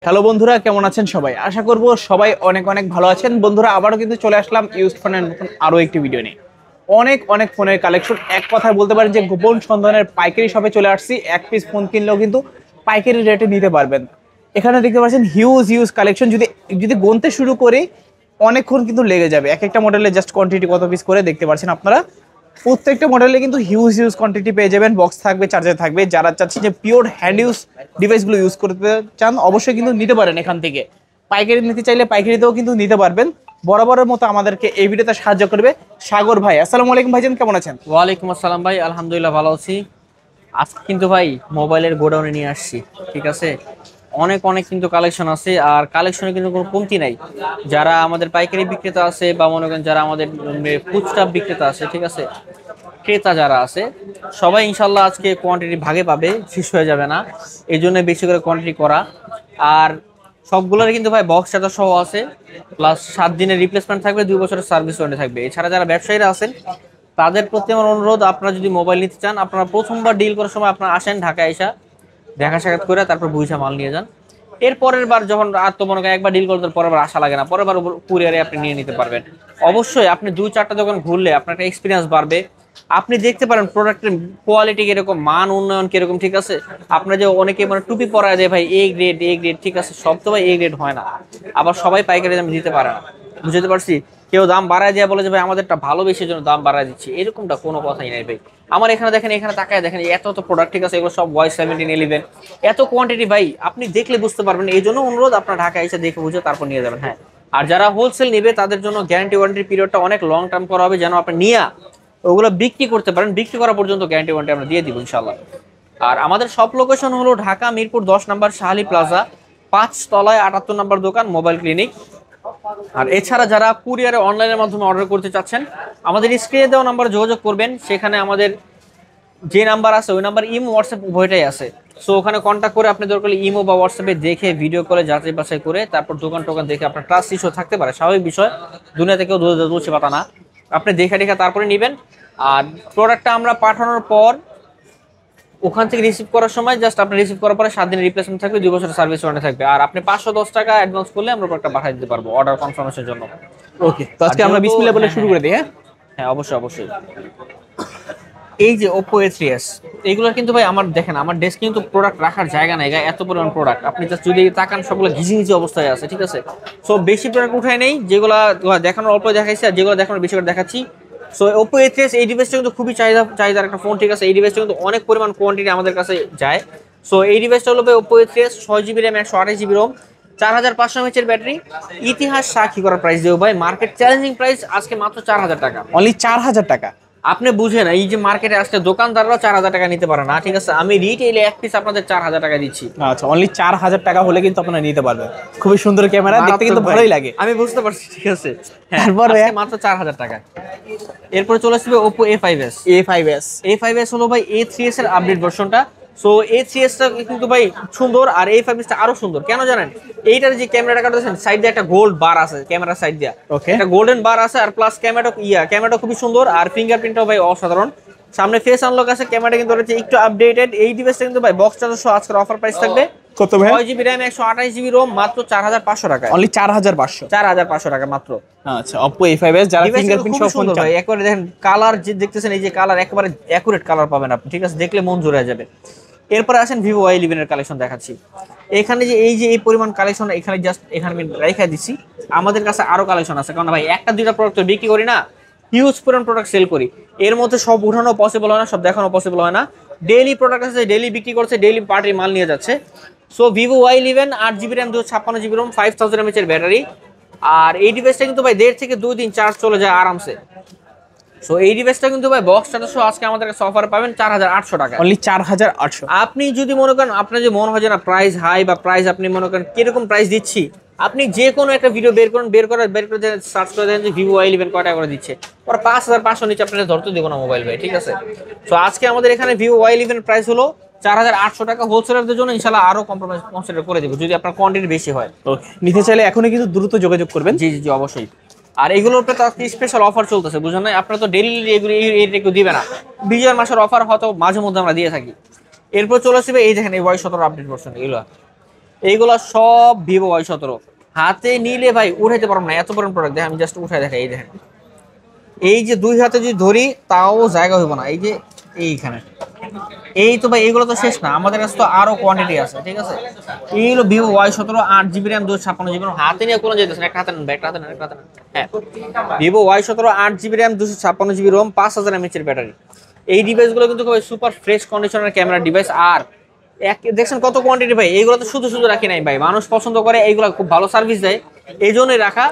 Hello বন্ধুরা, কেমন আছেন সবাই? আশা করব সবাই অনেক অনেক ভালো আছেন। বন্ধুরা, আবারও কিন্তু চলে আসলাম ইউজড ফোনের নতুন আরো একটি ভিডিও নিয়ে। অনেক অনেক ফোনের কালেকশন, এক কথায় বলতে পারেন যে গোপন সন্ধানের পাইকারি শপে চলে আসছি। এক পিস ফোন কিনলেও কিন্তু পাইকারি রেটে নিতে পারবেন। এখানে দেখতে পাচ্ছেন হিউজ হিউজ কালেকশন। যদি যদি গুনতে শুরু করি অনেকক্ষণ কিন্তু লেগে যাবে। এক একটা মডেলে জাস্ট কোয়ান্টিটি কত পিস করে দেখতে পাচ্ছেন আপনারা। প্রত্যেকটা মডেলে কিন্তু হিউজ হিউজ কোয়ান্টিটি পেয়ে যাবেন। বক্স থাকবে, চার্জার থাকবে। যারা চাচ্ছেন যে পিওর হ্যান্ড ইউজ ডিভাইসগুলো ইউজ করতে চান অবশ্যই কিন্তু নিতে পারেন এখান থেকে। পাইকারি নিতে চাইলে পাইকারিতেও কিন্তু নিতে পারবেন। বরাবরের মতো আমাদেরকে এই ভিডিওতে সাহায্য করবে সাগর ভাই। আসসালামু আলাইকুম ভাইজান, কেমন আছেন? ওয়ালাইকুম আসসালাম ভাই, আলহামদুলিল্লাহ ভালো আছি। আজকে কিন্তু ভাই মোবাইলের গোডাউনে নিয়ে আসছি, ঠিক আছে। অনেক অনেক কিন্তু কালেকশন আছে, আর কালেকশনে কিন্তু কোনো কমতি নাই। যারা আমাদের পাইকারি বিক্রেতা আছে বা মনে করেন যারা আমাদের খুচরা বিক্রেতা আছে, ঠিক আছে, ক্রেতা যারা আছে সবাই ইনশাল্লাহ আজকে কোয়ান্টিটি ভাগে পাবে, শেষ হয়ে যাবে না। এই জন্য বেশি করে কোয়ান্টিটি করা। আর সবগুলোর কিন্তু ভাই বক্স চার্জার সহ আছে, প্লাস 7 দিনের রিপ্লেসমেন্ট থাকবে, 2 বছরের সার্ভিস ওয়ারেন্টি থাকবে। এছাড়া যারা ব্যবসায়ীরা আছেন তাদের প্রতি আমার অনুরোধ, আপনারা যদি মোবাইল নিতে চান আপনারা প্রথমবার ডিল করার সময় আপনারা আসেন ঢাকায়, এসা দেখা সাক্ষাৎ করে তারপর বুঝা মাল নিয়ে যান। এর পরের বার যখন আর তো মনে করেন একবার ডিল করতে পরের বার আশা লাগে না, পরের বার কুরিয়ারে আপনি নিয়ে নিতে পারবেন। অবশ্যই আপনি 2-4টা দোকান ঘুরলে আপনার একটা এক্সপিরিয়েন্স বাড়বে। আপনি দেখতে পারেন প্রোডাক্টের কোয়ালিটি কিরকম, মান উন্নয়ন কিরকম, ঠিক আছে। আপনার যে অনেকে মানে টুপি পরায় যে ভাই এ গ্রেড, ঠিক আছে, সব তো ভাই এ গ্রেড হয় না। আবার সবাই পাইকারি দামে দিতে পারে না, বুঝতে পারছি। কেউ দাম বাড়ায় দিয়ে বলে যে ভাই আমাদেরটা ভালোবেসে জন্য দাম বাড়ায় দিচ্ছি, এরকমটা কোনো কথাই নাই ভাই। আমার এখানে দেখেন, এখানে তাকায় দেখেন, এত তো প্রোডাক্ট, ঠিক আছে, এগুলো সব Y1711, এত কোয়ান্টিটি ভাই আপনি দেখলে বুঝতে পারবেন। এই জন্য অনুরোধ, আপনার ঢাকা এসে দেখে বুঝে তারপর নিয়ে যাবেন। হ্যাঁ, আর যারা হোলসেল নেবে তাদের জন্য গ্যারান্টি ওয়ারেন্টি পিরিয়ডটা অনেক লং টার্ম করা হবে, যেন আপনি নিয়ে ওগুলো বিক্রি করতে পারেন। বিক্রি করা পর্যন্ত গ্যারান্টি ওয়ারেন্টি আমরা দিয়ে দিব ইনশাল্লাহ। আর আমাদের সব লোকেশন হলো ঢাকা মিরপুর 10 নম্বর শাহালি প্লাজা, 5 তলায় 78 নম্বর দোকান, মোবাইল ক্লিনিক। আর এছাড়া যারা কুরিয়ারে অনলাইনের মাধ্যমে অর্ডার করতে চাচ্ছেন আমাদের স্ক্রিনে দেওয়া নাম্বারে যোগাযোগ করবেন। সেখানে আমাদের যে নাম্বার আছে ওই নাম্বার ইমো হোয়াটসঅ্যাপ উভয়টাই আছে। সো ওখানে কন্ট্যাক্ট করে আপনি দরকার ইমো বা হোয়াটসঅ্যাপে দেখে ভিডিও কলে যাচাই বাছাই করে তারপর দোকান টোকান দেখে, আপনার ট্রাস্ট ইস্যু থাকতে পারে, স্বাভাবিক বিষয়, দুনিয়া থেকেও দুলছে পাতা না, আপনি দেখে দেখে তারপরে নেবেন। আর প্রোডাক্টটা আমরা পাঠানোর পর ওখান থেকে রিসিভ করার সময় জাস্ট আপনি রিসিভ করার পরে 7 দিনের রিপ্লেসমেন্ট থাকবে, 2 বছরের সার্ভিস ওয়ারেন্টি থাকবে। আর আপনি 510 টাকা অ্যাডভান্স করলে আমরা প্রোডাক্টটা পাঠিয়ে দিতে পারবো অর্ডার কনফার্মেশনের জন্য। ওকে, তো আজকে আমরা বিসমিল্লাহ বলে শুরু করে দিই। হ্যাঁ হ্যাঁ, অবশ্যই অবশ্যই। এই যে Oppo A3s, এইগুলো কিন্তু ভাই আমার দেখেন, আমার ডেস্ক কিন্তু প্রোডাক্ট রাখার জায়গা নাই, এত পরিমাণ প্রোডাক্ট। আপনি জাস্ট যদি তাকান সবগুলো ঘিজি ঘিজি অবস্থায় আছে, ঠিক আছে। সো বেশি প্রোডাক্ট উঠাই নেই, যেগুলো দেখানোর অল্প দেখাইছি আর যেগুলো দেখানোর বেশি করে দেখাচ্ছি। সো Oppo A3s এই ডিভাইসটা কিন্তু খুবই চাহিদার একটা ফোন, ঠিক আছে। এই ডিভাইসটা কিন্তু অনেক পরিমাণ কোয়ান্টিটি আমাদের কাছে যায়। সো এই ডিভাইসটা হলো ভাই Oppo A3s, 6 GB RAM, 128 GB ROM, 4500 mAh battery. ইতিহাস সাক্ষী করার প্রাইস দেবো ভাই, মার্কেট চ্যালেঞ্জিং প্রাইস আজকে মাত্র 4000 টাকা। অনলি 4000 টাকা। আপনি বুঝেন এই যে মার্কেটে আসলে দোকানদাররা 4000 টাকা নিতে পারে না, ঠিক আছে। আমি রিটেইলে এক পিস আপনাদের 4000 টাকা দিচ্ছি। আচ্ছা, অনলি 4000 টাকা হলে কিন্তু আপনারা নিতে পারবেন। খুবই সুন্দর ক্যামেরা, দেখতে কিন্তু ভালোই লাগে। আমি বুঝতে পারছি, ঠিক আছে। হ্যাঁ, তারপরে আজকে মাত্র 4000 টাকা। এরপরে চলে আসবে Oppo A5s। A5s হলো ভাই A3s এর আপডেট ভার্সনটা। সো A3s টা কিন্তু ভাই সুন্দর, আর A5s টা আরো সুন্দর। কেন জানেন? এইটার যে ক্যামেরাটা কাটতেছেন, সাইড দিয়ে একটা গোল্ড বার আছে, ক্যামেরার সাইড দিয়ে ওকে, একটা গোল্ডেন বার আছে, আর প্লাস ক্যামেরাটা খুবই সুন্দর, আর ফিঙ্গারপ্রিন্টটাও ভাই অসাধারণ। সামনে ফেস আনলক আছে, ক্যামেরাটা কিন্তু হচ্ছে একটু আপডেটেড। এই ডিভাইসটা কিন্তু ভাই বক্স চার্জার সহ আজকের অফার প্রাইস থাকবে কত ভাই? 6 GB র্যাম, 128 GB রোম, মাত্র 4500 টাকা। অনলি 4500। 4500 টাকা মাত্র। আচ্ছা, Oppo A5s যারা ফিঙ্গারপ্রিন্ট সহ ফোন চান ভাই, একবারে দেখেন কালার যে দেখতেছেন, এই যে কালার একেবারে অ্যাকুরেট কালার পাবেন আপনি, ঠিক আছে, দেখলে মন জুড়ে যাবে। এরপরে আসেন Vivo Y11 এর কালেকশন দেখাচ্ছি। এখানে যে এই পরিমাণ কালেকশন, এখানে জাস্ট এখানে আমি রেখে দিচ্ছি। আমাদের কাছে আরো কালেকশন আছে, কারণ ভাই একটা দুইটা প্রোডাক্ট তো বিক্রি করি না, হিউজ পরিমাণ প্রোডাক্ট সেল করি। এর মধ্যে সব উঠানো পসিবল হয় না, সব দেখানো পসিবল হয় না। ডেইলি প্রোডাক্ট আছে, ডেইলি বিক্রি করছে, ডেইলি পার্টির মাল নিয়ে যাচ্ছে। So Vivo Y11, 8 GB RAM, 256 GB ROM, 5000 mAh এর ব্যাটারি। আর এই ডিভাইসটা কিন্তু ভাই 1.5 থেকে 2 দিন চার্জ চলে যায় আরামসে। সো এই ডিভাইসটা কিন্তু ভাই বক্স চার্জার সহ আজকে আমাদের কাছে অফারে পাবেন 4800 টাকা। অনলি 4800। আপনি যদি মনে করেন, আপনার যে মনে হয় যে না প্রাইস হাই, বা প্রাইস আপনি মনে করেন কিরকম প্রাইস দিচ্ছি, আপনি যে কোনো একটা ভিডিও বের করে সার্চ করে দেন যে Vivo Y11 কয় টাকা করে দিচ্ছে, ওরা 5500 নিচে আপনাদের ধরতে দেবো না মোবাইল ভাই, ঠিক আছে। তো আজকে আমাদের এখানে Vivo Y11 প্রাইস হলো 4800 টাকা। হোলসেলারদের জন্য ইনশাআল্লাহ আরো কম্প্রোমাইজ কনসিডার করে দেবো যদি আপনার কোয়ান্টিটি বেশি হয়। ওকে, নিতে চাইলে এখনই কিন্তু দ্রুত যোগাযোগ করবেন। জি জি জি, অবশ্যই। আর এগুলোর উপরে তো স্পেশাল অফার চলতেছে, বুঝলেন না? আপনারা তো ডেইলি এগুলো এইটা দিবে না, বিজয় মাসের অফার হয়তো মাঝে মধ্যে আমরা দিয়ে থাকি। এরপর চলে আসবে এই দেখেন এই Y17 আপডেট ভার্সন। এইগুলা সব ভিভো Y17, হাতে নিলে ভাই উঠাইতে পারবো না, এত বড় প্রোডাক্ট। দেখেন আমি জাস্ট উঠাই দেখাই, এই দেখেন, এই যে দুই হাতে যদি ধরি তাও জায়গা হইব না। এই যে এইখানে, এই তো ভাই এগুলো তো শেষ না, আমাদের কাছে তো আরো কোয়ান্টিটি আছে, ঠিক আছে। এইগুলো Vivo Y17 8GB RAM 256GB, হাতে নিয়ে কোনো যেতেছে না, একটা হাতে নেন, একটা হাতে নেন, একটা হাতে নেন। হ্যাঁ, Vivo Y17 8GB RAM 256GB ROM 5000 mAh এর ব্যাটারি। এই ডিভাইসগুলো কিন্তু খুবই সুপার ফ্রেশ কন্ডিশনের ক্যামেরা ডিভাইস। আর দেখছেন কত কোয়ান্টিটি ভাই, এইগুলো তো শুধু শুধু রাখি নাই ভাই, মানুষ পছন্দ করে, এইগুলো খুব ভালো সার্ভিস দেয়, এই জন্যই রাখা।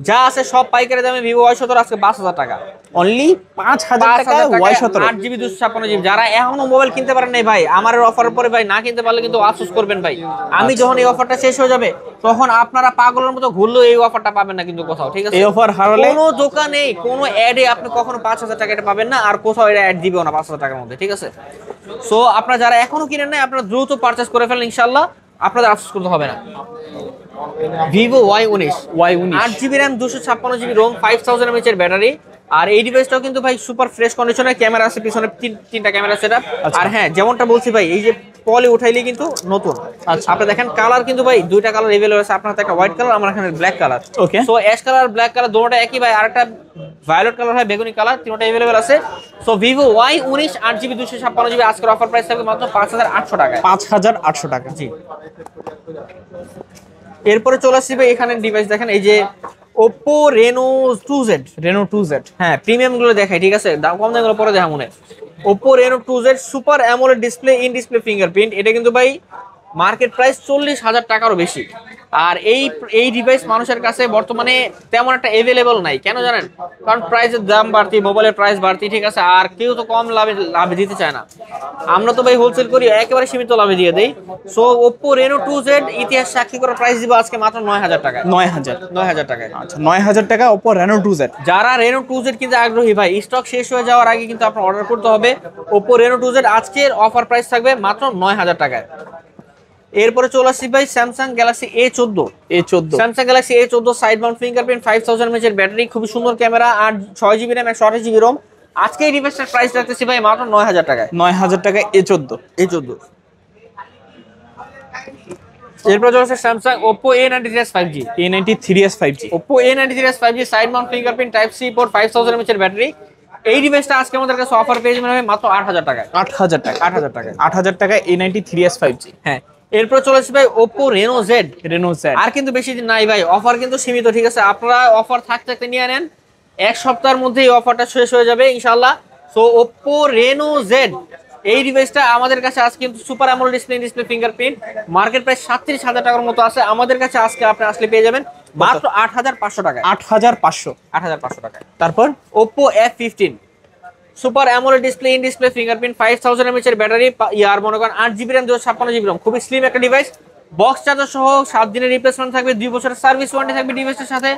যা আছে সব পাইকারি দামে ভিভো Y17 আজকে 5000 টাকা, অনলি 5000 টাকা Y17। 8GB 256GB। যারা এখনো মোবাইল কিনতে পারেন নাই ভাই, আমার অফারের পরে ভাই না কিনতে পারলে কিন্তু আফসোস করবেন ভাই। আমি যখন এই অফারটা শেষ হয়ে যাবে তখন আপনারা পাগলের মতো ঘুরলেও এই অফারটা পাবেন না কিন্তু কোথাও, ঠিক আছে। এই অফার হারালে কোনো দোকানে কোনো অ্যাডে আপনি কখনো 5000 টাকা এটা পাবেন না, আর কোথাও এটা অ্যাড দিবেও না 5000 টাকার মধ্যে, ঠিক আছে। সো আপনারা যারা এখনো কিনেন নাই, আপনারা দ্রুত পারচেজ করে ফেলেন, ইনশাআল্লাহ আপনাদের আফসোস করতে হবে না। Vivo Y19 8GB RAM 256GB ROM 5000 mAh এর ব্যাটারি। আর এই ডিভাইসটাও কিন্তু ভাই সুপার ফ্রেশ কন্ডিশনের, ক্যামেরা আছে পিছনে তিনটা ক্যামেরা সেটআপ। আর হ্যাঁ, যেমনটা বলছি ভাই, এই যে পলি উঠাইলে কিন্তু নতুন। আচ্ছা, আপনি দেখেন কালার কিন্তু ভাই দুইটা কালার अवेलेबल আছে, আপনার হাতে একটা হোয়াইট কালার, আমার এখানে black colour. Okay, so ash colour black colour দুটোটা একই ভাই, আরেকটা ভায়োলেট কালার হয়, বেগুনি কালার, তিনটা अवेलेबल আছে। So Vivo Y19 8GB 256GB আজকের অফার প্রাইস থাকবে মাত্র 5800 টাকায়। 5800 টাকা। জি। এরপরে চলে আসছি ভাই এখানে ডিভাইস দেখেন, এই যে Oppo Reno 2Z। Reno 2Z, হ্যাঁ, প্রিমিয়াম গুলো দেখাই, ঠিক আছে, দাম কম দামগুলো পরে দেখা মনে। Oppo Reno 2Z super AMOLED display, in display fingerprint. এটা কিন্তু ভাই মার্কেট প্রাইস 40,000 টাকারও বেশি। আর এই ডিভাইস মানুষের কাছে বর্তমানে তেমন একটা अवेलेबल নাই, কেন জানেন? কারণ প্রাইসের দাম বাড়তি, মোবাইলের প্রাইস বাড়তি, ঠিক আছে, আর কেউ তো কম লাভে দিতে চায় না। আমরা তো ভাই হোলসেল করি, একেবারে সীমিত লাভে দিয়ে দেই। সো Oppo Reno 2Z ইতিহাস সাক্ষী করা প্রাইস দিব আজকে মাত্র 9000 টাকায়। 9000 টাকায়। আচ্ছা, 9000 টাকা Oppo Reno 2Z। যারা Reno 2Z কিনতে আগ্রহী ভাই, স্টক শেষ হয়ে যাওয়ার আগে কিন্তু আপনার অর্ডার করতে হবে। Oppo Reno 2Z আজকের অফার প্রাইস থাকবে মাত্র 9000 টাকায়। এরপরে চলে আসছি ভাই Samsung Galaxy A14। Samsung Galaxy A14 side mount fingerprint, 5000 mAh এর ব্যাটারি, খুবই সুন্দর ক্যামেরা, আর 6GB RAM 128GB ROM। আজকে এই ডিভাইসটার প্রাইস রাখতেছি ভাই মাত্র 9000 টাকায়। 9000 টাকা A14। এরপর চলে আসছে Samsung Oppo A93s 5G। A93s 5G, Oppo A93s 5G side mount fingerprint, type C port, 5000 mAh এর ব্যাটারি। এই ডিভাইসটা আজকে আমাদের কাছে অফার পেয়ে যাবেন মাত্র 8000 টাকায়। 8000 টাকা। 8000 টাকা A93s 5G। হ্যাঁ, এরপর চলে আসছে ভাই Oppo Reno Z। আর কিন্তু বেশি দিন নাই ভাই, অফার কিন্তু সীমিত, ঠিক আছে। আপনারা অফার থাকতে নিয়ে নেন, এক সপ্তাহের মধ্যে এই অফারটা শেষ হয়ে যাবে ইনশাআল্লাহ। সো Oppo Reno Z এই ডিভাইসটা আমাদের কাছে আজকে কিন্তু super AMOLED display fingerprint, market price 37,000 টাকার মতো আছে। আমাদের কাছে আজকে আপনি আসলে পেয়ে যাবেন মাত্র 8500 টাকায়। 8500 টাকায়। তারপর Oppo F15 super AMOLED display, in display fingerprint, 5000 mAh এর ব্যাটারি, আর মনে করেন 8GB RAM 256GB ROM, খুবই স্লিম একটা ডিভাইস। বক্স চার্জার সহ 7 দিনের রিপ্লেসমেন্ট থাকবে, 2 বছরের সার্ভিস ওয়ারেন্টি থাকবে ডিভাইসের সাথে।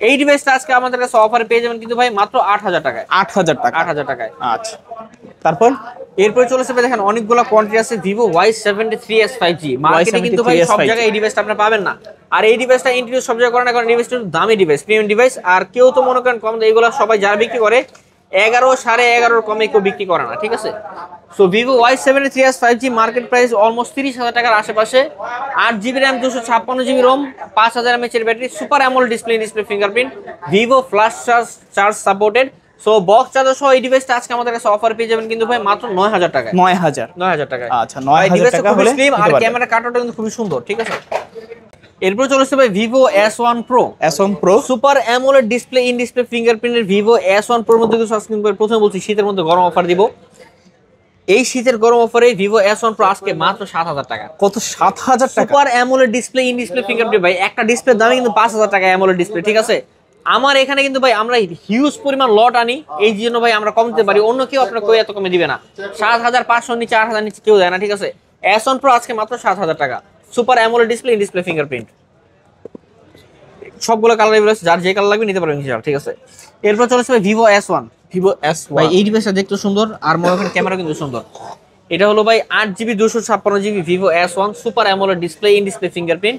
এই ডিভাইসটা আজকে আমাদের কাছে অফারে পেয়ে যাবেন কিন্তু ভাই মাত্র 8000 টাকায়। 8000 টাকায়। আচ্ছা, তারপর এরপরে চলে আসবে দেখেন অনেকগুলো কোয়ান্টিটি আছে Vivo Y73s 5G। মার্কেটে কিন্তু ভাই সব জায়গায় এই ডিভাইসটা আপনি পাবেন না, আর এই ডিভাইসটা ইন্ট্রোডিউস সব জায়গায় করে না, কারণ ডিভাইসটা দামি ডিভাইস, প্রিমিয়াম ডিভাইস। আর কেউ তো মনে করেন কম, এইগুলো সবাই যারা বিক্রি করে 11 11.5 কমে কেউ বিক্রি করে না, ঠিক আছে। So Vivo Y73s 5G market price almost 30,000 টাকার আশেপাশে। 8GB RAM 256GB ROM, 5000 mAh এর battery, super AMOLED display fingerprint, Vivo flash charge supported. So box charger সহ এই ডিভাইসটা আজকে আমাদের কাছে অফার পেয়ে যাবেন কিন্তু ভাই মাত্র 9000 টাকায়। 9000 টাকায়। আচ্ছা, 9000 টাকা হলে স্লিম, আর ক্যামেরা কাটাটা কিন্তু খুবই সুন্দর, ঠিক আছে। এরপর চলে আসছে ভাই Vivo S1 Pro super AMOLED display, in display ফিঙ্গারপ্রিন্টের Vivo S1 Pro মধ্যে কিছু সাবস্ক্রাইব করে প্রথমে বলছি শীতের মধ্যে গরম অফার দিব। এই শীতের গরম অফারে Vivo S1 Pro আজকে মাত্র 7000 টাকা। কত? 7000 টাকা। Super AMOLED display, in display fingerprint ভাই, একটা ডিসপ্লের দামে কিন্তু 5000 টাকা অ্যামোলেড ডিসপ্লে, ঠিক আছে। আমার এখানে কিন্তু ভাই আমরা হিউজ পরিমাণ লট আনি, এই জন্য ভাই আমরা কম দিতে পারি, অন্য কেউ আপনার কই এত কমে দিবে না। 7500 নিচে 8000 নিচে কেউ দেয় না, ঠিক আছে। S1 Pro আজকে মাত্র 7000 টাকা, super AMOLED display, in display fingerprint, সবগুলো কালার এভেলেবল আছে, যার যে কালার লাগবে নিতে পারবেন ইনশাআল্লাহ, ঠিক আছে। এরপর চলে আসবে Vivo S1 ভাই, এই ডিভাইসটা দেখতে সুন্দর, আর মনে করেন ক্যামেরা কিন্তু সুন্দর। এটা হলো ভাই 8GB 256GB Vivo S1 super AMOLED display, in display fingerprint,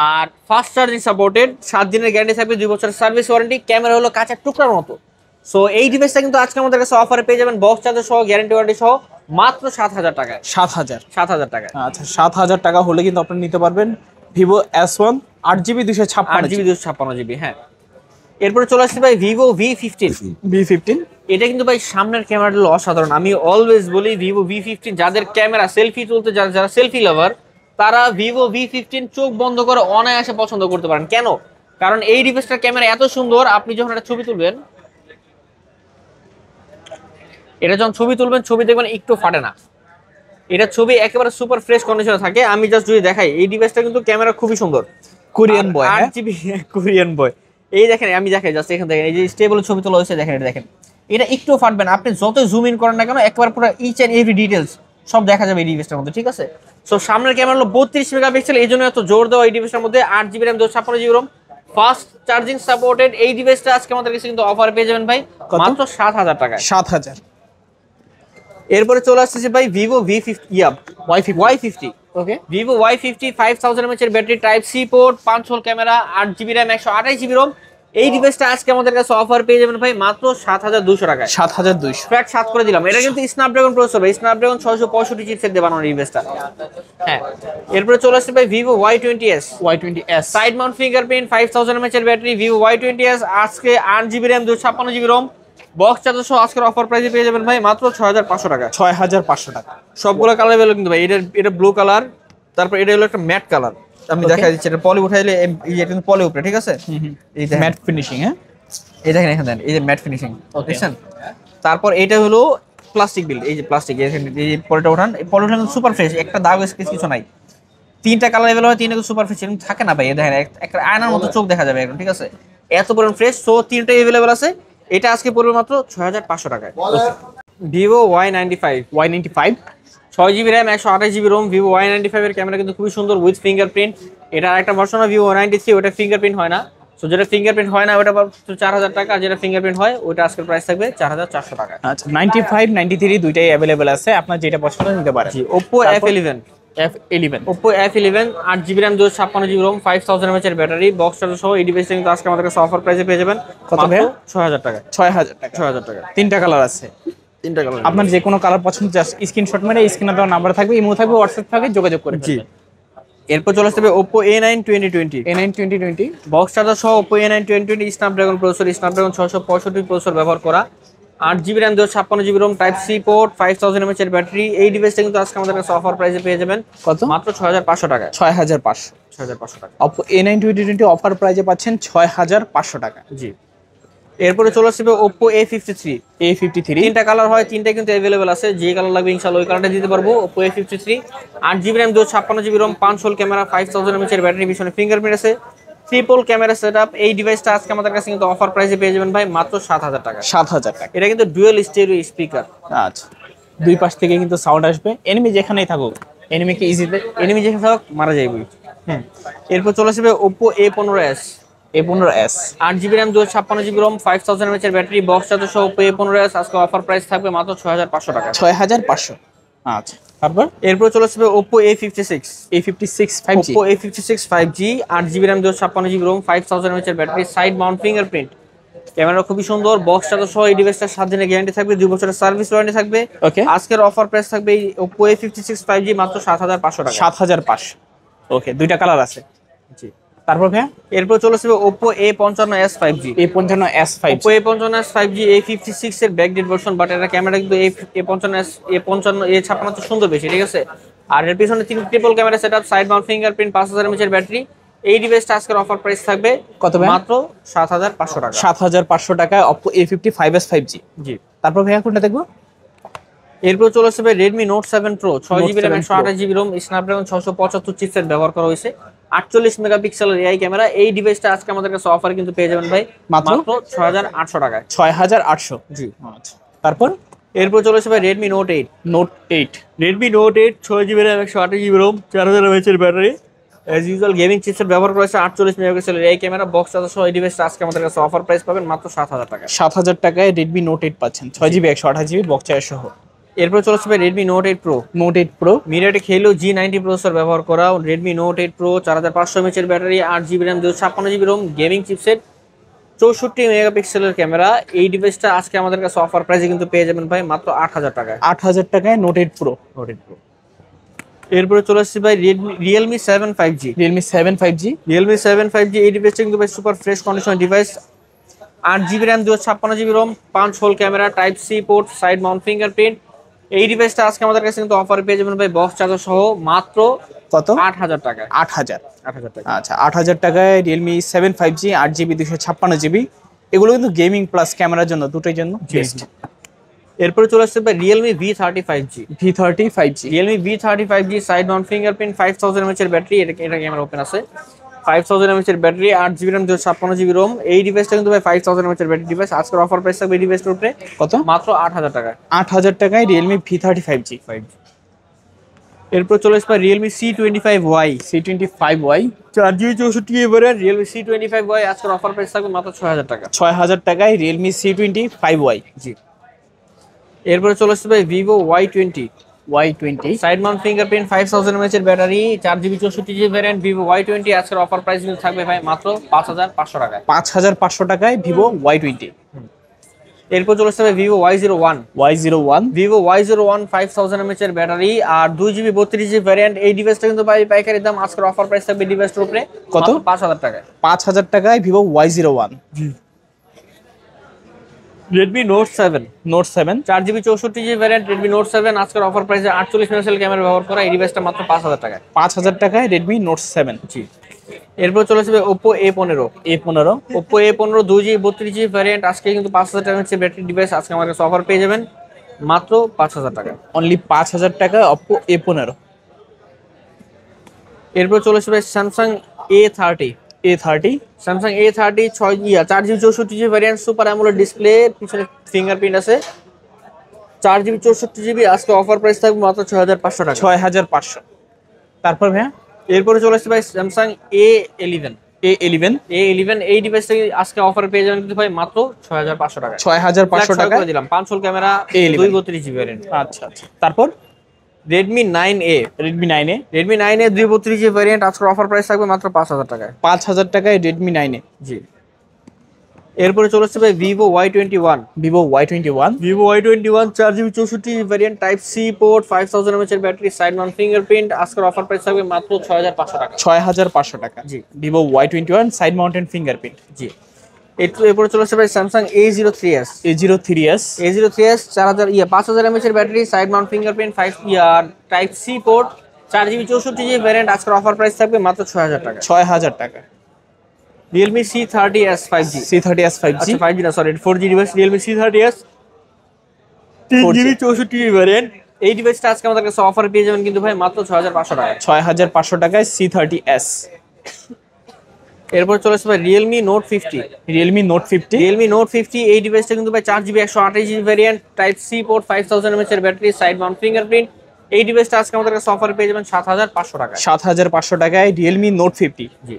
আর ফাস্ট চার্জিং সাপোর্টেড, 7 দিনের গ্যারান্টি থাকবে, 2 বছরের সার্ভিস ওয়ারেন্টি। ক্যামেরা হলো কাঁচের টুকরার মতো, সো এই ডিভাইসটা কিন্তু আজকে আমাদের কাছে অফারে পেয়ে যাবেন বক্স চার্জার সহ, গ্যারান্টি ওয়ারেন্টি সহ, মাত্র 7,000 টাকায়। 7,000। 7,000 টাকায়। আচ্ছা, 7,000 টাকা হলে কিন্তু আপনি নিতে পারবেন Vivo S1 8GB 256 8GB 256GB। হ্যাঁ, এরপরে চলে আসছে ভাই ভিভো V15। V15 এটা কিন্তু ভাই সামনের ক্যামেরাটা হলো অসাধারণ। আমি অলওয়েজ বলি ভিভো V15 যাদের ক্যামেরা সেলফি তুলতে, যারা সেলফি লাভার, তারা ভিভো V15 চোখ বন্ধ করে অনায়াসে পছন্দ করতে পারেন। কেন? কারণ এই ডিভাইসটার ক্যামেরা এত সুন্দর, আপনি যখন একটা ছবি তুলবেন, এটা যখন ছবি তুলবেন, ছবি দেখবেন একটু ফাটে না। এটা ছবি একেবারে সুপার ফ্রেশ কন্ডিশনে থাকে। আমি জাস্ট যদি দেখাই, এই ডিভাইসটা কিন্তু ক্যামেরা খুবই সুন্দর। কোরিয়ান বয়, 8GB কোরিয়ান বয়। এই দেখেন, আমি দেখাই জাস্ট, এখান দেখেন, এই যে স্টেবল ছবি তোলা হয়েছে, দেখেন এটা দেখেন, এটা একটু ফাটবে না। আপনি যত জুম ইন করেন না কেন, একবার পুরো ইচ এন্ড এভরি ডিটেলস সব দেখা যাবে এই ডিভাইসটার মধ্যে, ঠিক আছে? সো সামনের ক্যামেরা হলো 32 মেগাপিক্সেল, এই জন্য এত জোর দেওয়া এই ডিভাইসটার মধ্যে। 8GB RAM 256GB ROM, fast charging supported. এই ডিভাইসটা আজকে আমাদের কাছে কিন্তু অফার পেয়ে যাবেন ভাই মাত্র 7,000 টাকায়। 7,000। এরপরে চলে আসছে ভাই Vivo Y50। Okay, Vivo Y50 5000 mAh এর battery, type C port, 5 hole camera, 8GB RAM 128GB ROM। এই ডিভাইসটা আজকে আমাদের কাছে অফার পেয়ে যাবেন ভাই মাত্র 7,200 টাকায়। 7,200। ফ্ল্যাট 7 করে দিলাম। এটা কিন্তু স্ন্যাপড্রাগন প্রসেসর, স্ন্যাপড্রাগন 665 চিপসেট দিয়ে বানানো এই ডিভাইসটা। হ্যাঁ, এরপরে চলে আসছে ভাই Vivo Y20s। Y20s side mount fingerprint, 5000 mAh এর ব্যাটারি, ভিভো Y20s আজকে 8GB RAM 256GB ROM, box charger সহ আজকের অফার প্রাইসে পেয়ে যাবেন ভাই মাত্র 6,500 টাকা। 6,500 টাকা। সবগুলো কালার अवेलेबल কিন্তু ভাই। এটা ব্লু কালার, তারপর এটা হলো একটা ম্যাট কালার। আমি দেখাই দিচ্ছি, এটা পলি উঠাইলে এই যে কিন্তু পলি উপরে, ঠিক আছে? এই দেখেন ম্যাট ফিনিশিং। হ্যাঁ, এই দেখেন, এখানে দেখেন, এই যে ম্যাট ফিনিশিং, দেখছেন? তারপর এটা হলো প্লাস্টিক বিল, এই যে প্লাস্টিক, এই যে পলিটা ওঠান, এই পলি উঠান সুপার ফ্রেশ, একটা দাগ স্কেচ কিছু নাই। তিনটা কালার अवेलेबल হয়, তিনটা সুপার ফ্রেশ, এরকম থাকে না ভাই। এই দেখেন, একটা আয়নার মতো চোখ দেখা যাবে একদম, ঠিক আছে? এত পরিমাণ ফ্রেশ। সো তিনটাই अवेलेबल আছে। এটা আজকে পড়বে মাত্র 6,500 টাকায়। Vivo Y95 6GB RAM 128GB ROM, Vivo Y95 এর ক্যামেরা কিন্তু খুবই সুন্দর উইথ ফিঙ্গারপ্রিন্ট। এটা আরেকটা ভার্সন ভিভো Y93, ওটা ফিঙ্গারপ্রিন্ট হয় না। সো যেটা ফিঙ্গারপ্রিন্ট হয় না ওটা 4,000 টাকা, আর যেটা ফিঙ্গারপ্রিন্ট হয় ওটা আজকের প্রাইস থাকবে 4,400 টাকা। আচ্ছা, 95 93 দুইটাই अवेलेबल আছে, আপনার যেটা পছন্দ নিতে পারেন। জি, Oppo F11 Oppo F11 8GB RAM 256GB ROM, 5000 mAh এর ব্যাটারি, বক্স চার্জার সহ। এই ডিভাইসটা কিন্তু আজকে আমাদের কাছে অফার প্রাইসে পেয়ে যাবেন কত মাত্র ভাইয়া? 6,000 টাকা। 6,000 টাকা। 6,000 টাকা। তিনটা কালার আছে। তিনটা কালার। আপনার যে কোনো কালার পছন্দ জাস্ট স্ক্রিনশট মেরে স্ক্রিনে দেওয়া নাম্বার থাকবে, ইমো থাকবে, হোয়াটসঅ্যাপ থাকবে, যোগাযোগ করে জি। ফেলবেন। এরপর চলে আসবে Oppo A9 2020 A9 2020 box charger সহ Oppo A9 2020 Snapdragon processor, Snapdragon 665 processor ব্যবহার করা, 8GB RAM 256GB ROM, type C port, 5000 mAh এর ব্যাটারি। এই ডিভাইসটা কিন্তু আজকে আমাদের কাছে অফার প্রাইসে পেয়ে যাবেন কত? মাত্র 6,500 টাকা। 6,500। 6,500 টাকা। Oppo A9 2020 অফার প্রাইজে পাচ্ছেন 6,500 টাকা। জি। এরপরে চলে আসবে Oppo A53 A53 তিনটা কালার হয়, তিনটা কিন্তু अवेलेबल আছে। যে কালার লাগবে ইনশাআল্লাহ ওই কালারটা দিতে পারবো। Oppo A53 8GB RAM 256GB ROM, 5 hole camera, 5000 mAh এর ব্যাটারি, পিছনে ফিঙ্গারপ্রিন্ট আছে, ট্রিপল ক্যামেরা সেটআপ। এই ডিভাইসটা আজকে আমাদের কাছে কিন্তু অফার প্রাইসে পেয়ে যাবেন ভাই মাত্র 7,000 টাকা। 7,000 টাকা। এটা কিন্তু ডুয়াল স্টেরিও স্পিকার। আচ্ছা, দুই পাশ থেকে কিন্তু সাউন্ড আসবে, এনিমি যেখানেই থাকুক এনিমিকে ইজিতে এনিমি যেখানে থাকুক মারা যাইবই। এরপর চলে আসবে Oppo A15s A15s 8GB RAM 256GB ROM, 5000 mAh এর ব্যাটারি, বক্স চার্জার সহ Oppo A15s আজকে অফার প্রাইস থাকবে মাত্র 6,500 টাকা। 6,500। আচ্ছা, তারপর এরপর চলে আসবে Oppo A56 A56 5G Oppo A56 5G 8GB RAM 256GB ROM, 5000 mAh এর battery, side mount fingerprint, camera খুবই সুন্দর, বক্স চার্জার সহ। এই ডিভাইসটার 7 দিনের গ্যারান্টি থাকবে, 2 বছরের সার্ভিস ওয়ারেন্টি থাকবে। ওকে, আজকের অফার প্রাইস থাকবে এই Oppo A56 5G মাত্র 7,500 টাকা। 7,500। ওকে, দুইটা কালার আছে। জি। তারপর ভাইয়া এরপর চলে আসবে Oppo A55s 5G A55s 5G Oppo A55s 5G A56 এর ব্যাকডেট ভার্সন, বাট এটা ক্যামেরা কিন্তু A55s A56 তো সুন্দর বেশি, ঠিক আছে? আর এর পিছনে তিন triple camera setup, side mount fingerprint, 5000 mAh এর ব্যাটারি। এই ডিভাইসটা আজকের অফার প্রাইস থাকবে কত ভাই? মাত্র 7,500 টাকা। 7,500 টাকায় Oppo A55s 5G। জি। তারপর ভাইয়া কোনটা দেখবো? এরপর চলে আসবে Redmi Note 7 Pro 6GB RAM 7 Pro 128GB ROM, Snapdragon 675 chipset ব্যবহার করা হয়েছে, 48 মেগাপিক্সেলের এআই ক্যামেরা। এই ডিভাইসটা আজকে আমাদের কাছে অফার কিন্তু পেয়ে যাবেন ভাই মাত্র 6,800 টাকায়। 6,800। জি। আচ্ছা, তারপর এরপর চলে আসবে Redmi Note 8 Note 8 Redmi Note 8 6GB RAM 128GB ROM, 4000 mAh এর battery, as usual gaming chipset ব্যবহার করেছে, 48 মেগাপিক্সেলের এই ক্যামেরা, বক্স চার্জার সহ। এই ডিভাইসটা আজকে আমাদের কাছে অফার প্রাইস পাবেন মাত্র 7,000 টাকা। 7,000 টাকায় Redmi Note 8 পাচ্ছেন, 6GB 128GB বক্স চার্জার সহ। এরপর চলে আসবে Redmi Note 8 Pro Note 8 Pro MediaTek Helio G90 processor ব্যবহার করা, Redmi Note 8 Pro 4500 mAh এর battery, 8GB RAM 256GB ROM, gaming chipset, 64 মেগাপিক্সেলের ক্যামেরা। এই ডিভাইসটা আজকে আমাদের কাছে অফার প্রাইসে কিন্তু পেয়ে যাবেন ভাই মাত্র 8000 টাকায়। 8000 টাকায় নোট 8 প্রো। এরপরে চলে আসছে ভাই Realme 7 5G। Realme 7 5G। Realme 7 5G এই ডিভাইসটা কিন্তু ভাই super fresh condition device. 8GB RAM 256GB ROM, 5 hole camera, type C port, side mount fingerprint. এই ডিভাইসটা আজকে আমাদের কাছে কিন্তু অফারে পেয়ে যাবেন ভাই বক্স চার্জার সহ মাত্র কত? 8000 টাকায়। 8000। 8000 টাকা। আচ্ছা, 8000 টাকায় রিয়েলমি 7 5G 8GB 256GB। এগুলো কিন্তু গেমিং প্লাস ক্যামেরার জন্য, দুটোই জন্য বেস্ট। এরপরে চলে আসছে ভাই Realme V30 5G। V30 5G। Realme V30 5G side mount fingerprint, 5000 mAh এর ব্যাটারি। এটা ক্যামেরা ওপেন আছে। 5000 mAh এর battery, 8GB RAM 256GB Rome. এই ডিভাইসটা কিন্তু ভাই 5000 mAh এর ব্যাটারি ডিভাইস। আজকের অফার প্রাইস থাকবে এই ডিভাইসটার উপরে কত? মাত্র 8000 টাকা। 8000 টাকায় রিয়েলমি V30 5G। এরপর চলে আসবে Realme C25Y। C25Y 4GB 64GB variant Realme C25Y আজকের অফার প্রাইস থাকবে মাত্র 6000 টাকা। 6000 টাকায় রিয়েলমি C25Y। জি। এরপরে চলে আসবে ভাই Vivo Y20। Side mount fingerprint, 5000 mAh এর battery, 4GB 64GB variant Vivo Y20 আজকের অফার প্রাইস কিন্তু থাকবে ভাই মাত্র 5500 টাকায়। 5500 টাকায় ভিভো Y20। এরপর চলে আসবে Vivo Y01। Vivo Y01 5000 mAh এর ব্যাটারি আর 2GB 32GB ভ্যারিয়েন্ট। এই ডিভাইসটা কিন্তু ভাই পাইকারি দাম আজকের অফার প্রাইস থাকবে ডিভাইসটার উপরে কত? 5000 টাকায়। 5000 টাকায় Vivo Y01। Redmi Note 7। 4GB 64GB variant Redmi Note 7 আজকের অফার প্রাইসে 48 মেগাপিক্সেল ক্যামেরা ব্যবহার করা এই ডিভাইসটা মাত্র 5000 টাকায়। 5000 টাকায় Redmi Note 7। জি। এরপর চলে আসবে Oppo A15। Oppo A15 2GB 32GB variant আজকে কিন্তু 5000 টাকার নিচে ব্যাটারি ডিভাইস আজকে আমার কাছে অফার পেয়ে যাবেন মাত্র 5000 টাকা। অনলি 5000 টাকায় Oppo A15। এরপর চলে আসবে Samsung A30। Samsung A30 4GB 64GB variant super AMOLED display, পিছনে ফিঙ্গারপ্রিন্ট আছে, 4GB 64GB আজকে অফার প্রাইস থাকবে মাত্র 6500 টাকা। 6500। তারপর ভাইয়া এরপরে চলে আসছে ভাই Samsung A11। এই ডিভাইসটা আজকে অফার পেয়ে যাবেন কিন্তু ভাই মাত্র 6500 টাকা। 6500 টাকা দিলাম, 5 hole camera, A11 232GB variant. আচ্ছা। তারপর Redmi 9A। Redmi 9A 232GB variant আজকের অফার প্রাইস থাকবে মাত্র 5000 টাকায়। 5000 টাকায় Redmi 9A। জি। এরপরে চলে আসছে ভাই Vivo Y21। Vivo Y21 4GB 64GB variant, type C port, 5000 mAh এর ব্যাটারি, সাইড মাউন্ট ফিঙ্গারপ্রিন্ট আজকের অফার প্রাইস থাকবে মাত্র 6500 টাকা। 6500 টাকা। জি। Vivo Y21 side mountain fingerprint. জি। এরপরে চলে আসছে ভাই Samsung A03s। A03s 5000 mAh এর battery, side mount fingerprint, type C port, 4GB 64GB variant আজকের অফার প্রাইস থাকবে মাত্র 6000 টাকা। 6000 টাকা। Realme C30s 5G। C30s 5G। আচ্ছা 5G না, sorry 4G device Realme C30s 3GB 64GB variant. এই ডিভাইসটা আজকে আমাদের কাছে অফার পেয়ে যাবেন কিন্তু ভাই মাত্র 6500 টাকায়। 6500 টাকায় C30s। এরপর চলে আসবে Realme Note 50। Realme Note 50 এই ডিভাইসটা কিন্তু ভাই 4GB 128GB variant, type C port, 5000 mAh এর ব্যাটারি, সাইড মাউন্ট ফিঙ্গারপ্রিন্ট। এই ডিভাইসটা আজকে আমাদের কাছে অফার পেয়ে যাবেন 7500 টাকায়। 7500 টাকায় Realme Note 50। জি।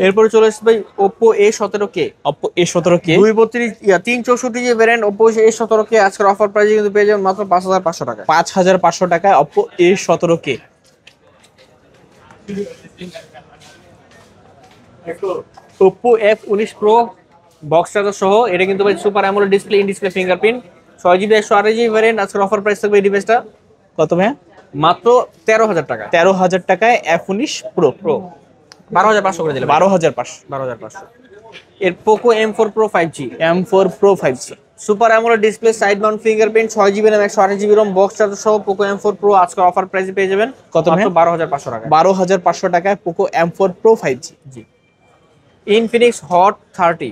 এরপরে চলে আসবে ভাই Oppo A17K। Oppo A17K 364GB variant Oppo A17K আজকের অফার প্রাইসে কিন্তু পেয়ে যাবেন মাত্র 5500 টাকা। 5500 টাকায় Oppo A17K। Oppo F19 Pro box charger সহ, এটা কিন্তু ভাই super AMOLED display, in display fingerprint, 6GB 128GB variant আজকের অফার প্রাইস থাকবে এই ডিভাইসটা কত ভাইয়া? মাত্র 13000 টাকা। 13000 টাকায় F19 Pro 12500 করে দিলাম। 12500। এর Poco M4 Pro 5G। M4 Pro 5G super AMOLED display, side mount fingerprint, 6GB RAM 128GB ROM, box charger সহ Poco M4 Pro আজকের অফার প্রাইসে পেয়ে যাবেন কত মাত্র 12500 টাকা। 12500 টাকায় Poco M4 Pro 5G। জি। Infinix Hot 30।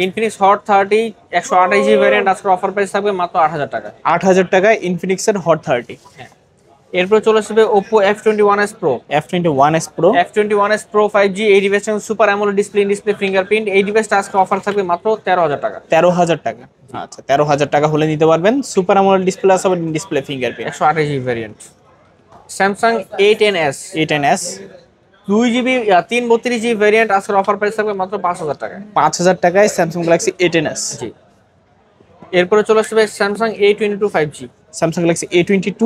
Infinix Hot 30 128GB variant আজকের অফার প্রাইস থাকবে মাত্র 8000 টাকা। 8000 টাকায় Infinix এর Hot 30। হ্যাঁ। এরপর চলে আসবে Oppo F21s Pro। F21s Pro 5G এই ডিভাইসটা super AMOLED display, in display fingerprint. এই ডিভাইসটা আজকে অফার থাকবে মাত্র 13000 টাকা। 13000 টাকা। আচ্ছা 13000 টাকা হলে নিতে পারবেন। সুপার অ্যামোলেড ডিসপ্লে আছে, in display fingerprint. 128GB variant. Samsung A10s 2GB 332GB variant আজকের অফার প্রাইস থাকবে মাত্র 5000 টাকা। 5000 টাকায় Samsung Galaxy A10s। জি। এরপরে চলে আসবে Samsung A22 5G। Samsung Galaxy A22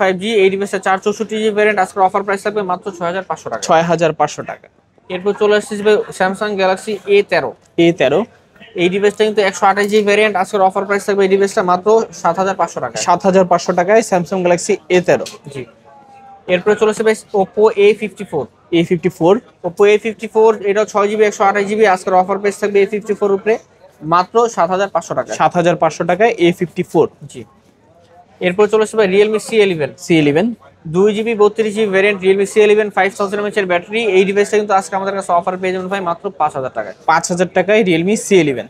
5G এই ডিভাইসটা 464GB ভ্যারিয়েন্ট আজকের অফার প্রাইস থাকবে মাত্র 6500 টাকা। 6500 টাকা। এরপর চলে আসছে ভাই স্যামসাং গ্যালাক্সি A13। A13 এই ডিভাইসটা কিন্তু 128 জিবি ভ্যারিয়েন্ট, আজকের অফার প্রাইস থাকবে এই ডিভাইসটা মাত্র 7500 টাকা। 7500 টাকায় স্যামসাং গ্যালাক্সি A13। জি। এরপরে চলে আসছে ভাই Oppo A54। A54 Oppo A54 এটা 6 জিবি 128 জিবি, আজকের অফার প্রাইস থাকবে A54 উপরে মাত্র 7500 টাকা। 7500 টাকায় A54। জি। এরপর চলে আসছে ভাই Realme C11। C11 2 GB 32 GB variant Realme C11 5000 mAh এর ব্যাটারি। এই ডিভাইসটা কিন্তু আজকে আমাদের কাছে অফার পেয়ে যাবেন ভাই মাত্র 5000 টাকায়। 5000 টাকায় Realme C11।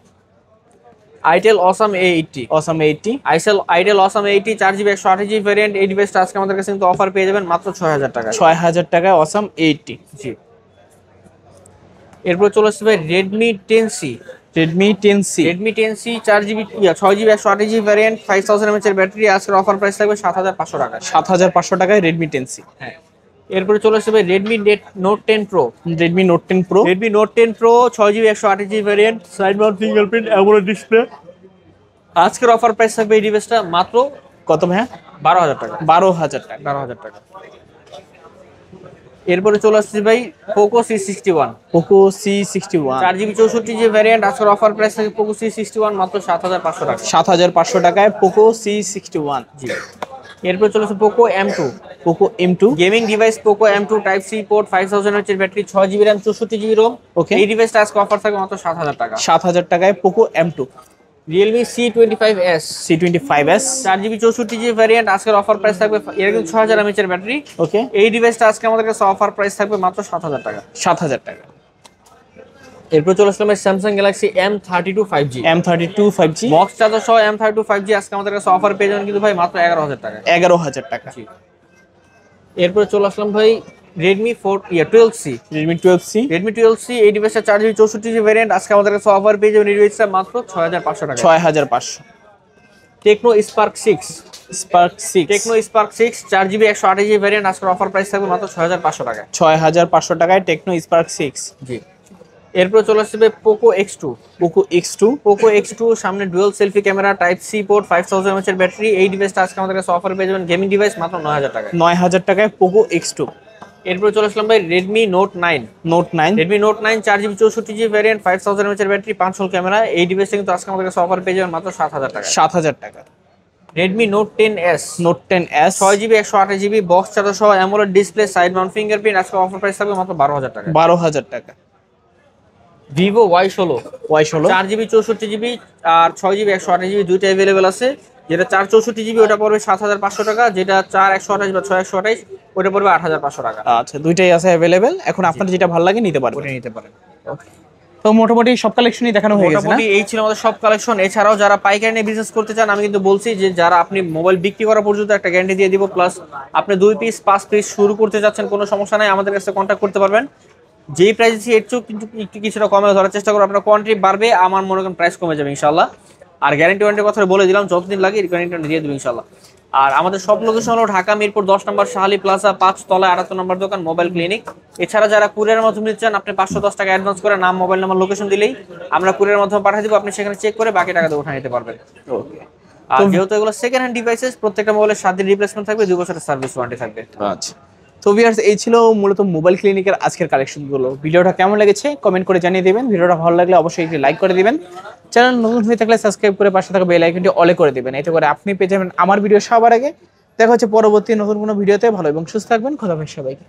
Itel Awesome A80। Awesome A80 Itel Awesome A80 4 GB 128 GB variant. এই ডিভাইসটা আজকে আমাদের কাছে কিন্তু অফার পেয়ে যাবেন মাত্র 6000 টাকায়। 6000 টাকায় Awesome A80। জি। এরপর চলে আসছে ভাই Redmi 10C। Redmi 10C 4 GB 6 GB 128 GB variant 5000 mAh এর ব্যাটারি, আজকের অফার প্রাইস থাকবে 7500 টাকায়। 7500 টাকায় Redmi 10C। হ্যাঁ। এরপরে চলে আসছে ভাই Redmi Note 10 Pro। Redmi Note 10 Pro 6 GB 128 GB variant, side mount fingerprint AMOLED display. আজকের অফার প্রাইস থাকবে এই ডিভাইসটা মাত্র কত ভাইয়া? 12000 টাকা। 12000 টাকা। 12000 টাকা। এরপরে চলে আসছে ভাই Poco C61। Poco C61 4 GB 64 GB variant, আজকের অফার প্রাইস থাকবে Poco C61 মাত্র 7500 টাকা। 7500 টাকায় Poco C61। জি। এরপর চলে আসছে Poco M2। Poco M2 gaming device Poco M2 type C port 5000 mAh এর battery 6 GB RAM 64 GB ROM। Okay. এই ডিভাইসটা আজকে অফার থাকবে মাত্র 7000 টাকা। 7000 টাকায় Poco M2। Realme C25s। C25s 4 GB 64 GB variant, আজকের অফার প্রাইস থাকবে এর কিন্তু 6000 mAh এর ব্যাটারি। ওকে। এই ডিভাইসটা আজকে আমাদের কাছে অফার প্রাইস থাকবে মাত্র 7000 টাকা। 7000 টাকা। এরপর চলে আসলাম Samsung Galaxy M32 5G। M32 5G box charger সহ M32 5G আজকে আমাদের কাছে অফার পেয়ে যাবেন কিন্তু ভাই মাত্র 11000 টাকা। 11000 টাকা। এরপর চলে আসলাম ভাই Redmi 12C। Redmi 12C Redmi 12C এই ডিভাইসটা 4 জিবি 64 জিবি ভ্যারিয়েন্ট, আজকে আমাদের কাছে অফার পেয়ে যাবেন এই ডিভাইসটা মাত্র 6500 টাকা। 6500 Tecno Spark 6। Spark 6 Tecno Spark 6 4 GB 128 GB variant, আজকের অফার প্রাইস থাকবে মাত্র 6500 টাকা। 6500 টাকায় Tecno Spark 6। জি। এরপর চলে আসবে Poco X2। Poco X2 Poco X2 সামনে dual selfie camera type C port 5000 mAh এর ব্যাটারি। এই ডিভাইসটা আজকে আমাদের কাছে অফার পেয়ে যাবেন গেমিং ডিভাইস মাত্র 9000 টাকা। 9000 টাকায় Poco X2। এরপর চলে আসলাম ভাই Redmi Note 9। Redmi Note 9 4 GB 64 GB variant 5000 mAh এর ব্যাটারি 5 হোল ক্যামেরা। এই ডিভাইসটা কিন্তু আজকে আমাদের কাছে অফার পেয়ে যাবেন মাত্র 7000 টাকা। 7000 টাকা। Redmi Note 10s। Note 10s 6 GB 128 GB box charger সহ AMOLED display side mount fingerprint, আজকে অফার প্রাইস থাকবে মাত্র 12000 টাকা। 12000 টাকা। Vivo Y16 Y16 4 GB 64 GB আর 6 জিবি 128 জিবি দুইটা अवेलेबल আছে। যেটা 4 64 জিবি ওটা পড়বে 7500 টাকা, যেটা 4 128 বা 6 128 ওটা পড়বে 8500 টাকা। আচ্ছা, দুইটাই আছে अवेलेबल। এখন আপনার যেটা ভালো লাগে নিতে পারবেন। ওটা নিতে পারেন। তো মোটামুটি সব কালেকশনই দেখানো হয়ে গেছে না? মোটামুটি এই ছিল আমাদের সব কালেকশন। এছাড়াও যারা পাইকারি নিয়ে বিজনেস করতে চান, আমি কিন্তু বলছি যে যারা আপনি মোবাইল বিক্রি করা পর্যন্ত একটা গ্যারান্টি দিয়ে দিব, প্লাস আপনি 2 পিস 5 পিস শুরু করতে যাচ্ছেন কোনো সমস্যা নাই, আমাদের কাছে কন্ট্যাক্ট করতে পারবেন। যেই প্রাইস দিচ্ছি এর চেয়েও কিন্তু একটু কিছুটা কমে ধরার চেষ্টা করবো। আপনার কোয়ান্টিটি বাড়বে, আমার মনে করেন প্রাইস কমে যাবে ইনশাল্লাহ। আর গ্যারান্টি ওয়ারেন্টির কথা বলে দিলাম, যতদিন লাগে গ্যারান্টি দিয়ে দেবো ইনশাল্লাহ। আর আমাদের সব লোকেশন হলো ঢাকা মিরপুর 10 নম্বর শাহালি প্লাজা 5 তলায় 78 নম্বর দোকান মোবাইল ক্লিনিক। এছাড়া যারা কুরিয়ারের মাধ্যমে নিতে চান, আপনি 510 টাকা অ্যাডভান্স করে নাম মোবাইল নাম্বার লোকেশন দিলেই আমরা কুরিয়ারের মাধ্যমে পাঠিয়ে দিব, আপনি সেখানে চেক করে বাকি টাকা দিয়ে উঠে নিতে পারবেন। ওকে। আর যেহেতু এগুলো সেকেন্ড হ্যান্ড ডিভাইসেস, প্রত্যেকটা মোবাইলের 7 দিন রিপ্লেসমেন্ট থাকবে, 2 বছরের সার্ভিস ওয়ারেন্টি থাকবে। আচ্ছা, তো ভিউয়ার্স এই ছিল মূলত মোবাইল ক্লিনিকের আজকের কালেকশনগুলো। ভিডিওটা কেমন লেগেছে কমেন্ট করে জানিয়ে দিবেন। ভিডিওটা ভালো লাগলে অবশ্যই একটি লাইক করে দিবেন। চ্যানেল নতুন হয়ে থাকলে সাবস্ক্রাইব করে পাশে থাকা বেল আইকনটি অলে করে দিবেন, এতে করে আপনি পেয়ে যাবেন আমার ভিডিও সবার আগে। দেখা হচ্ছে পরবর্তী নতুন কোনো ভিডিওতে। ভালো এবং সুস্থ থাকবেন। খোদা হাফেজ সবাইকে।